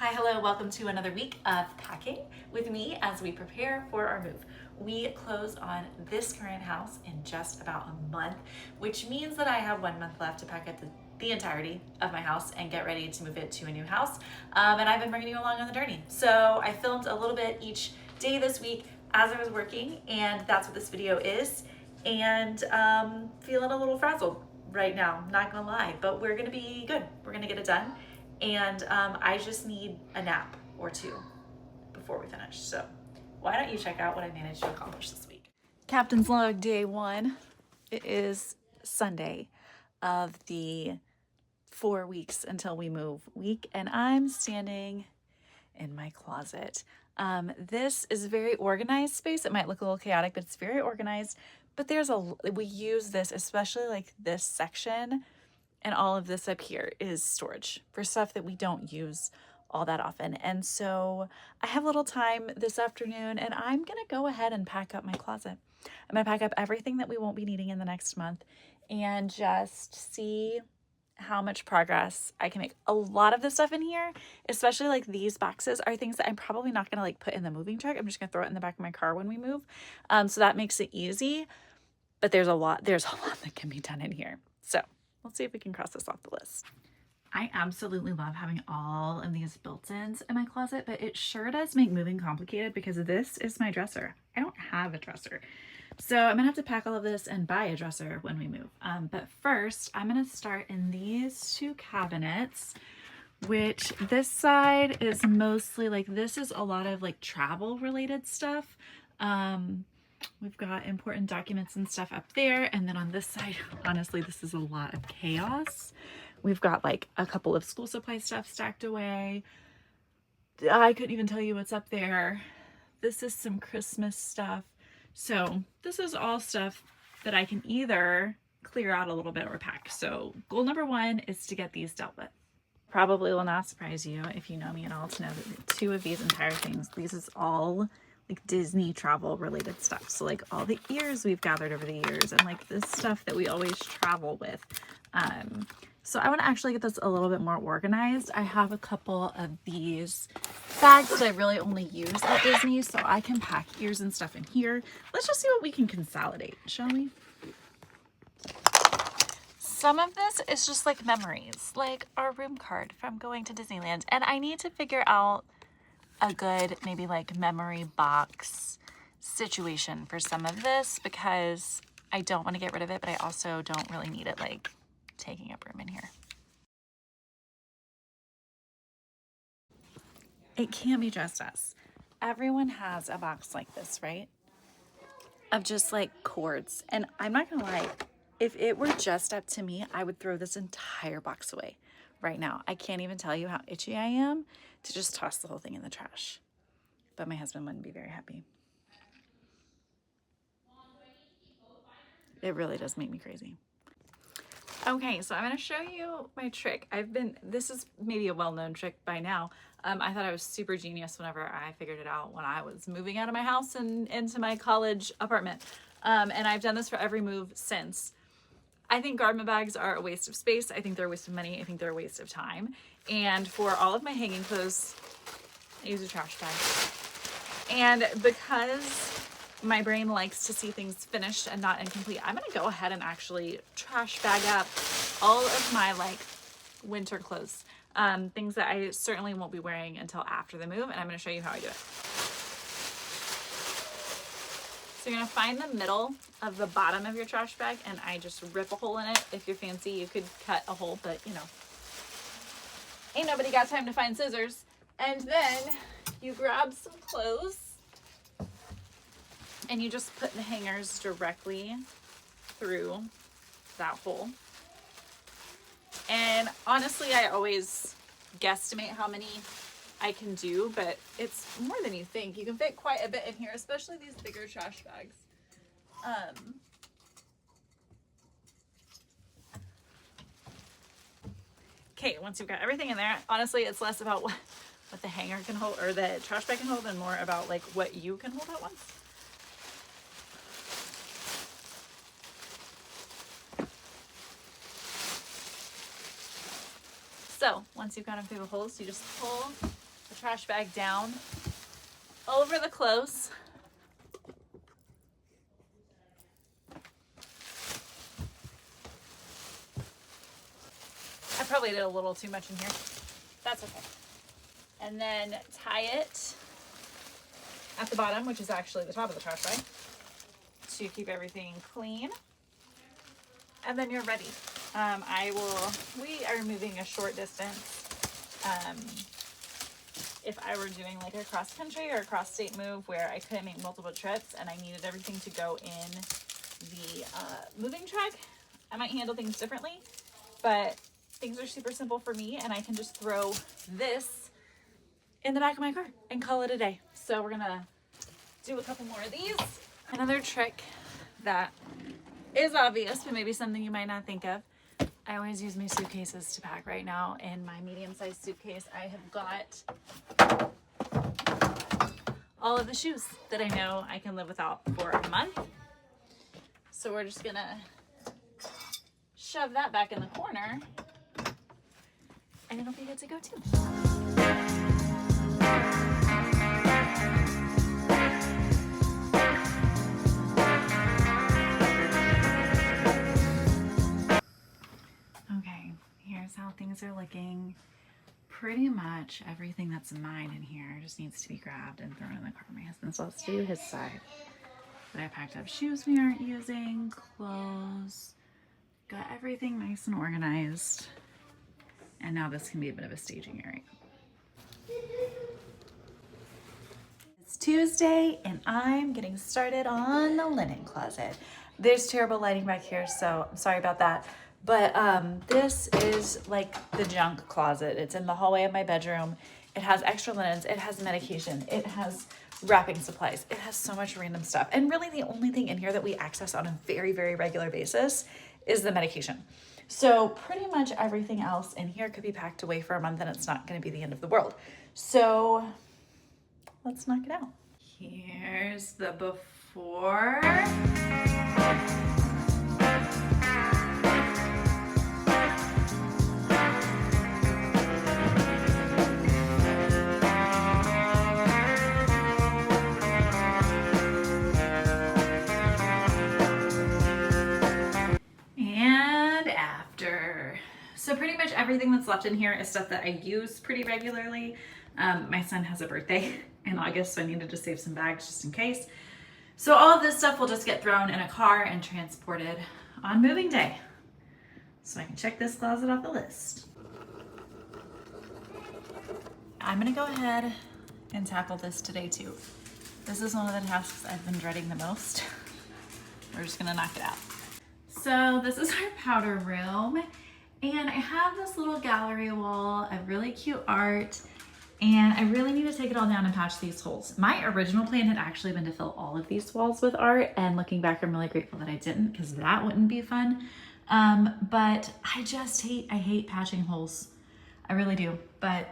Hi, hello, welcome to another week of packing with me as we prepare for our move. We close on this current house in just about a month, which means that I have 1 month left to pack up the entirety of my house and get ready to move it to a new house. And I've been bringing you along on the journey. So I filmed a little bit each day this week as I was working, and that's what this video is. And feeling a little frazzled right now, not gonna lie, but we're gonna be good. We're gonna get it done. And I just need a nap or two before we finish. So why don't you check out what I managed to accomplish this week? Captain's log day one. It is Sunday of the 4 weeks until we move week, and I'm standing in my closet. This is a very organized space. It might look a little chaotic, but it's very organized. But we use this, especially like this section, and all of this up here is storage for stuff that we don't use all that often. And so I have a little time this afternoon, and I'm gonna go ahead and pack up my closet. I'm gonna pack up everything that we won't be needing in the next month and just see how much progress I can make. A lot of the stuff in here, especially like these boxes, are things that I'm probably not gonna like put in the moving truck. I'm just gonna throw it in the back of my car when we move. So that makes it easy, but there's a lot that can be done in here. So let's see if we can cross this off the list. I absolutely love having all of these built-ins in my closet, but it sure does make moving complicated because this is my dresser. I don't have a dresser. So I'm gonna have to pack all of this and buy a dresser when we move. But first, I'm gonna start in these two cabinets, which this side is mostly like, this is a lot of like travel related stuff. We've got important documents and stuff up there. And then on this side, honestly, this is a lot of chaos. We've got like a couple of school supply stuff stacked away. I couldn't even tell you what's up there. This is some Christmas stuff. So this is all stuff that I can either clear out a little bit or pack. So goal number one is to get these dealt with. Probably will not surprise you if you know me at all to know that two of these entire things, these is all like Disney travel related stuff. So like all the ears we've gathered over the years and like this stuff that we always travel with. So I want to actually get this a little bit more organized. I have a couple of these bags that I really only use at Disney, so I can pack ears and stuff in here. Let's just see what we can consolidate, shall we? Some of this is just like memories, like our room card from going to Disneyland. And I need to figure out a good maybe like memory box situation for some of this because I don't want to get rid of it, but I also don't really need it like taking up room in here. It can't be just us. Everyone has a box like this, right? Of just like cords. And I'm not gonna lie, if it were just up to me, I would throw this entire box away right now. I can't even tell you how itchy I am to just toss the whole thing in the trash. But my husband wouldn't be very happy. It really does make me crazy. Okay, so I'm gonna show you my trick. This is maybe a well-known trick by now. I thought I was super genius whenever I figured it out when I was moving out of my house and into my college apartment. And I've done this for every move since. I think garment bags are a waste of space. I think they're a waste of money. I think they're a waste of time. And for all of my hanging clothes, I use a trash bag. And because my brain likes to see things finished and not incomplete, I'm gonna go ahead and actually trash bag up all of my like winter clothes, things that I certainly won't be wearing until after the move, and I'm gonna show you how I do it. So you're gonna find the middle of the bottom of your trash bag, and I just rip a hole in it. If you're fancy, you could cut a hole, but you know, ain't nobody got time to find scissors. And then you grab some clothes and you just put the hangers directly through that hole. And honestly, I always guesstimate how many I can do, but it's more than you think. You can fit quite a bit in here, especially these bigger trash bags. Okay, once you've got everything in there, honestly, it's less about what the hanger can hold or the trash bag can hold and more about like what you can hold at once. So once you've got them through the holes, you just pull trash bag down over the clothes. I probably did a little too much in here. That's okay. And then tie it at the bottom, which is actually the top of the trash bag, to keep everything clean. And then you're ready. We are moving a short distance. If I were doing like a cross country or a cross state move where I couldn't make multiple trips and I needed everything to go in the moving truck, I might handle things differently, but things are super simple for me and I can just throw this in the back of my car and call it a day. So we're gonna do a couple more of these. Another trick that is obvious, but maybe something you might not think of. I always use my suitcases to pack. Right now in my medium-sized suitcase, I have got all of the shoes that I know I can live without for a month. So we're just gonna shove that back in the corner and it'll be good to go too. How things are looking. Pretty much everything that's mine in here just needs to be grabbed and thrown in the car. My husband still has to do his side. But I packed up shoes we aren't using, clothes, got everything nice and organized. And now this can be a bit of a staging area. It's Tuesday and I'm getting started on the linen closet. There's terrible lighting back here, so I'm sorry about that. But this is like the junk closet. It's in the hallway of my bedroom. It has extra linens. It has medication. It has wrapping supplies. It has so much random stuff. And really the only thing in here that we access on a very, very regular basis is the medication. So pretty much everything else in here could be packed away for a month and it's not going to be the end of the world. So let's knock it out. Here's the before. So pretty much everything that's left in here is stuff that I use pretty regularly. My son has a birthday in August, so I needed to save some bags just in case. So all of this stuff will just get thrown in a car and transported on moving day. So I can check this closet off the list. I'm gonna go ahead and tackle this today too. This is one of the tasks I've been dreading the most. We're just gonna knock it out. So this is our powder room. And I have this little gallery wall of really cute art and I really need to take it all down and patch these holes. My original plan had actually been to fill all of these walls with art, and looking back, I'm really grateful that I didn't because that wouldn't be fun. But I hate patching holes. I really do, but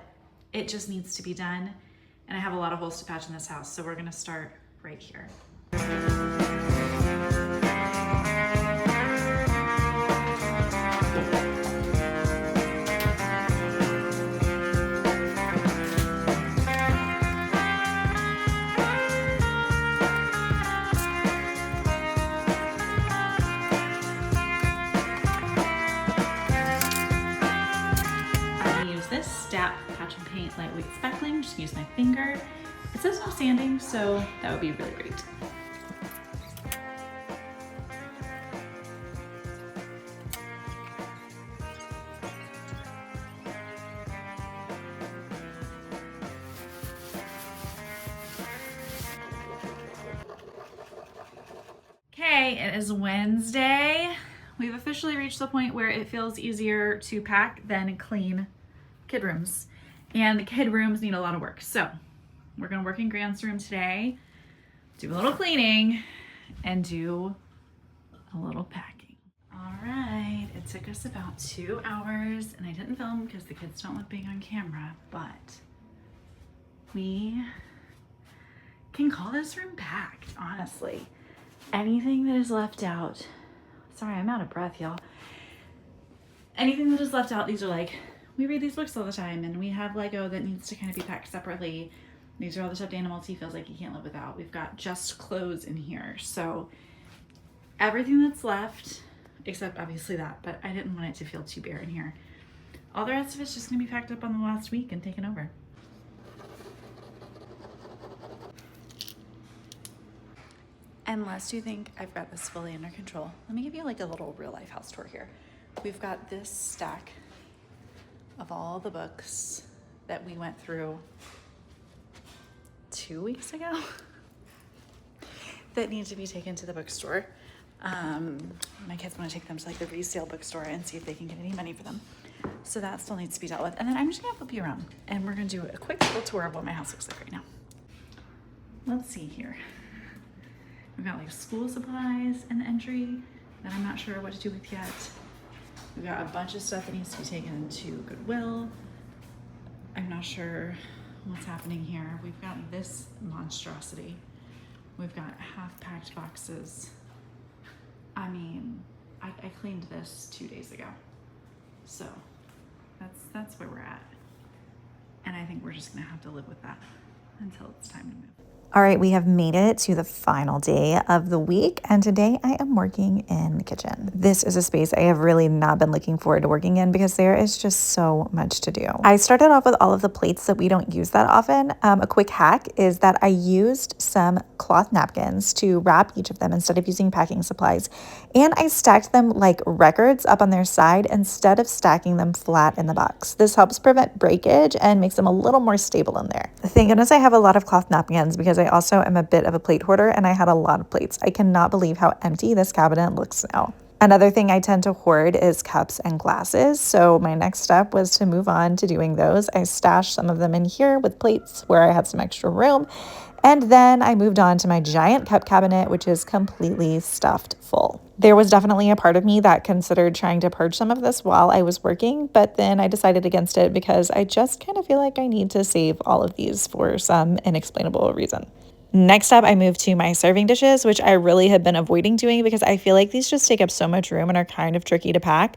it just needs to be done. And I have a lot of holes to patch in this house, so we're gonna start right here. Lightweight speckling, just use my finger. It says no sanding, so that would be really great. Okay, it is Wednesday. We've officially reached the point where it feels easier to pack than clean kid rooms. And the kid rooms need a lot of work. So we're gonna work in Grant's room today, do a little cleaning, and do a little packing. All right, it took us about 2 hours, and I didn't film because the kids don't like being on camera, but we can call this room packed, honestly. Anything that is left out, sorry, I'm out of breath, y'all. Anything that is left out, these are like we read these books all the time, and we have Lego that needs to kind of be packed separately. These are all the stuffed animals he feels like he can't live without. We've got just clothes in here. So everything that's left, except obviously that, but I didn't want it to feel too bare in here. All the rest of it's just gonna be packed up on the last week and taken over. Unless you think I've got this fully under control, let me give you like a little real life house tour here. We've got this stack of all the books that we went through 2 weeks ago that need to be taken to the bookstore. My kids want to take them to like the resale bookstore and see if they can get any money for them. So that still needs to be dealt with. And then I'm just gonna flip you around and we're gonna do a quick little tour of what my house looks like right now. Let's see here. We've got like school supplies in the entry that I'm not sure what to do with yet. We've got a bunch of stuff that needs to be taken to Goodwill. I'm not sure what's happening here. We've got this monstrosity. We've got half-packed boxes. I mean, I cleaned this 2 days ago. So that's where we're at. And I think we're just gonna have to live with that until it's time to move. All right, we have made it to the final day of the week, and today I am working in the kitchen. This is a space I have really not been looking forward to working in because there is just so much to do. I started off with all of the plates that we don't use that often. A quick hack is that I used some cloth napkins to wrap each of them instead of using packing supplies, and I stacked them like records up on their side instead of stacking them flat in the box. This helps prevent breakage and makes them a little more stable in there. Thank goodness I have a lot of cloth napkins because I also am a bit of a plate hoarder and I had a lot of plates. I cannot believe how empty this cabinet looks now. Another thing I tend to hoard is cups and glasses. So my next step was to move on to doing those. I stashed some of them in here with plates where I had some extra room. And then I moved on to my giant cup cabinet, which is completely stuffed full. There was definitely a part of me that considered trying to purge some of this while I was working, but then I decided against it because I just kind of feel like I need to save all of these for some inexplainable reason. Next up, I moved to my serving dishes, which I really had been avoiding doing because I feel like these just take up so much room and are kind of tricky to pack.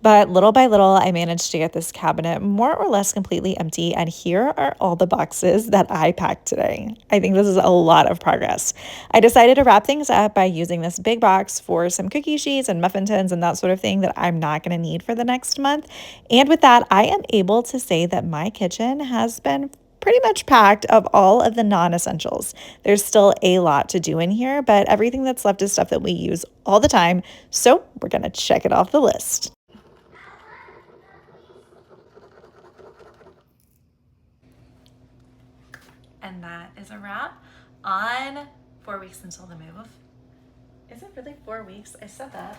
But little by little, I managed to get this cabinet more or less completely empty. And here are all the boxes that I packed today. I think this is a lot of progress. I decided to wrap things up by using this big box for some cookie sheets and muffin tins and that sort of thing that I'm not going to need for the next month. And with that, I am able to say that my kitchen has been pretty much packed of all of the non-essentials. There's still a lot to do in here, but everything that's left is stuff that we use all the time. So we're going to check it off the list. And that is a wrap on 4 weeks until the move. Is it really 4 weeks? I said that.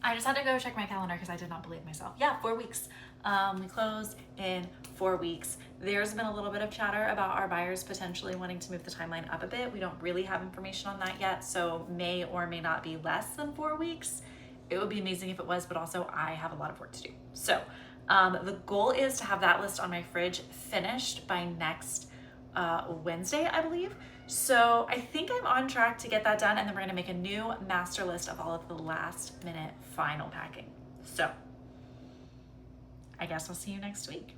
I just had to go check my calendar because I did not believe myself. Yeah, 4 weeks. We close in 4 weeks. There's been a little bit of chatter about our buyers potentially wanting to move the timeline up a bit. We don't really have information on that yet, so may or may not be less than 4 weeks. It would be amazing if it was, but also I have a lot of work to do. So the goal is to have that list on my fridge finished by next Wednesday, I believe. So I think I'm on track to get that done, and then we're gonna make a new master list of all of the last minute final packing. So I guess I'll see you next week.